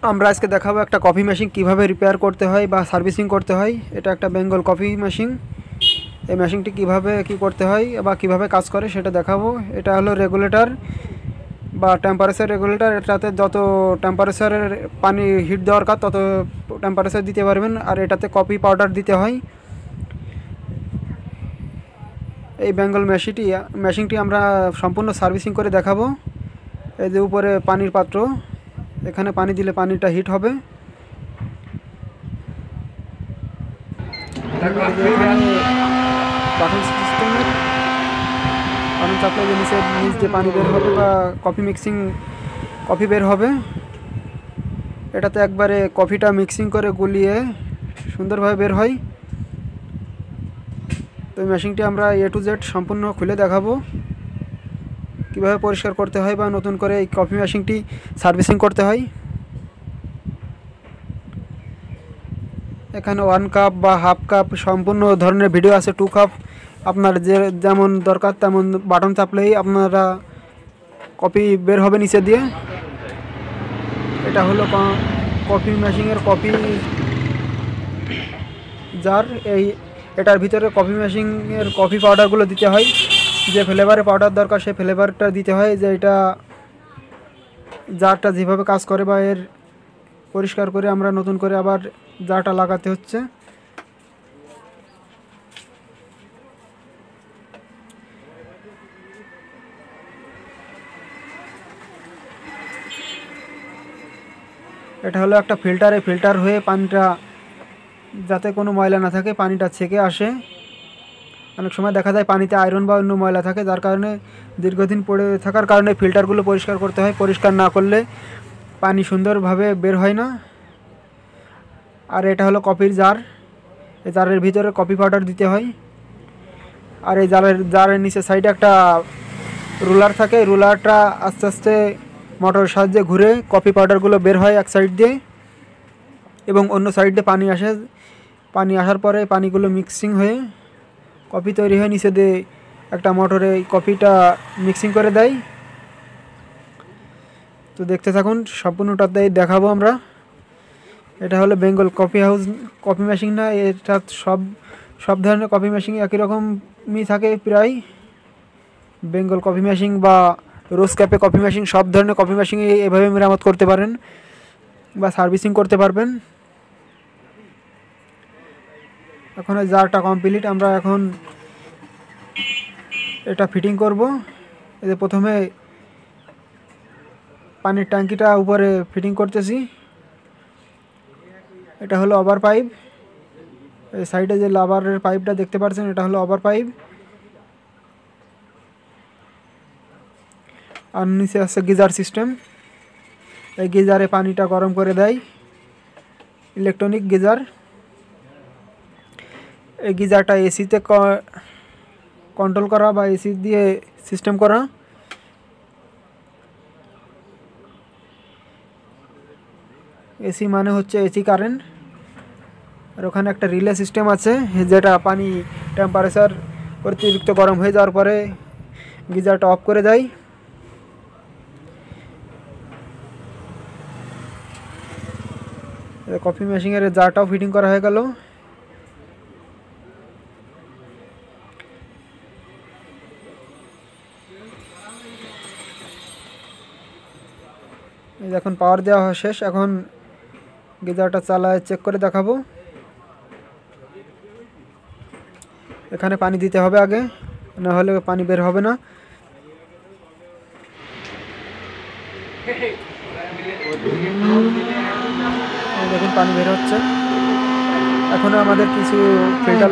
আমরা আজকে দেখাবো একটা কফি মেশিন কিভাবে রিপেয়ার করতে হয় বা সার্ভিসিং করতে হয়। এটা একটা বেঙ্গল কফি মেশিন। এই মেশিনটি কিভাবে কি করতে হয় বা কিভাবে কাজ করে সেটা দেখাবো। এটা হলো রেগুলেটর বা টেম্পারেচার রেগুলেটর। এটাতে যত টেম্পারেচারের পানি হিট দরকার তত টেম্পারেচার দিতে পারবেন। আর এটাতে কফি পাউডার দিতে হয়। এই বেঙ্গল মেশিনটি আমরা সম্পূর্ণ সার্ভিসিং করে দেখাবো। এই যে উপরে পানির পাত্র, এখানে পানি দিলে পানিটা হিট হবে। বাটন সিস্টেমের বাটন চাপলে যে নিচ দিয়ে পানি বের হবে বা কফি বের হবে। এটাতে একবারে কফিটা মিক্সিং করে গুলিয়ে সুন্দরভাবে বের হয়। তো এই মেশিনটি আমরা A to Z সম্পূর্ণ খুলে দেখাবো কীভাবে পরিষ্কার করতে হয় বা নতুন করে এই কফি মেশিনটি সার্ভিসিং করতে হয়। এখানে 1 কাপ বা হাফ কাপ সম্পূর্ণ ধরনের ভিডিও আছে। 2 কাপ আপনার যেমন দরকার তেমন বাটন চাপলেই আপনারা কফি বের হবে নিচে দিয়ে। এটা হলো কফি মেশিনের কফি জার। এটার ভিতরে কফি মেশিনের কফি পাউডারগুলো দিতে হয়। যে ফ্লেভারে পাউডার দরকার সেই ফ্লেভারটা দিতে হয়। যে এটা জারটা যেভাবে কাজ করে বা এর পরিষ্কার করে আমরা নতুন করে আবার জারটা লাগাতে হচ্ছে। এটা হলো একটা ফিল্টার। এই ফিল্টার হয়ে পানিটা যাতে কোনো ময়লা না থাকে পানিটা ছেঁকে আসে। অনেক সময় দেখা যায় পানিতে আয়রন বা অন্য ময়লা থাকে, যার কারণে দীর্ঘদিন পড়ে থাকার কারণে ফিল্টারগুলো পরিষ্কার করতে হয়। পরিষ্কার না করলে পানি সুন্দরভাবে বের হয় না। আর এটা হলো কফির জার। এই জারের ভিতরে কফি পাউডার দিতে হয়। আর এই জারের নিচে সাইডে একটা রুলার থাকে। রুলারটা আস্তে আস্তে মোটরের সাহায্যে ঘুরে কফি পাউডারগুলো বের হয় এক সাইড দিয়ে এবং অন্য সাইড দিয়ে পানি আসে। পানি আসার পরে পানিগুলো মিক্সিং হয়ে কফি তৈরি হয়। নিচে দিয়ে একটা মোটরে কফিটা মিক্সিং করে দেয়। তো দেখতে থাকুন, সম্পূর্ণটাতেই দেখাবো আমরা। এটা হলো বেঙ্গল কফি মেশিন না, এটা সব ধরনের কফি মেশিন একই রকমই থাকে প্রায়। বেঙ্গল কফি মেশিন বা রোজ ক্যাফে কফি মেশিন, সব ধরনের কফি মেশিন এভাবে মেরামত করতে পারেন বা সার্ভিসিং করতে পারবেন। এখন জারটা কমপ্লিট। আমরা এখন এটা ফিটিং করব। এই যে প্রথমে পানির ট্যাঙ্কিটা উপরে ফিটিং করতেছি। এটা হলো ওভার পাইপ। এই সাইডে যে লাভারের পাইপটা দেখতে পাচ্ছেন এটা হলো ওভার পাইপ। আর নিচে আছে গিজার সিস্টেম। এই গিজারে পানিটা গরম করে দেয়, ইলেকট্রনিক গিজার। এই গিজারটা এসিতে কন্ট্রোল করা বা এসি দিয়ে সিস্টেম করা। এসি মানে হচ্ছে এসি কারেন্ট। আর ওখানে একটা রিলে সিস্টেম আছে, যেটা পানি টেম্পারেচার অতিরিক্ত গরম হয়ে যাওয়ার পরে গিজারটা অফ করে দেয়। কফি মেশিনের জারটাও ফিটিং করা হয়ে গেল। এখন পাওয়ার দেওয়া শেষ। এখন গিজারটা চালায় চেক করে দেখাবো। এখানে পানি দিতে হবে আগে, না হলে পানি বের হবে না। দেখুন পানি বের হচ্ছে। এখন আমাদের কিছু ফিল্টার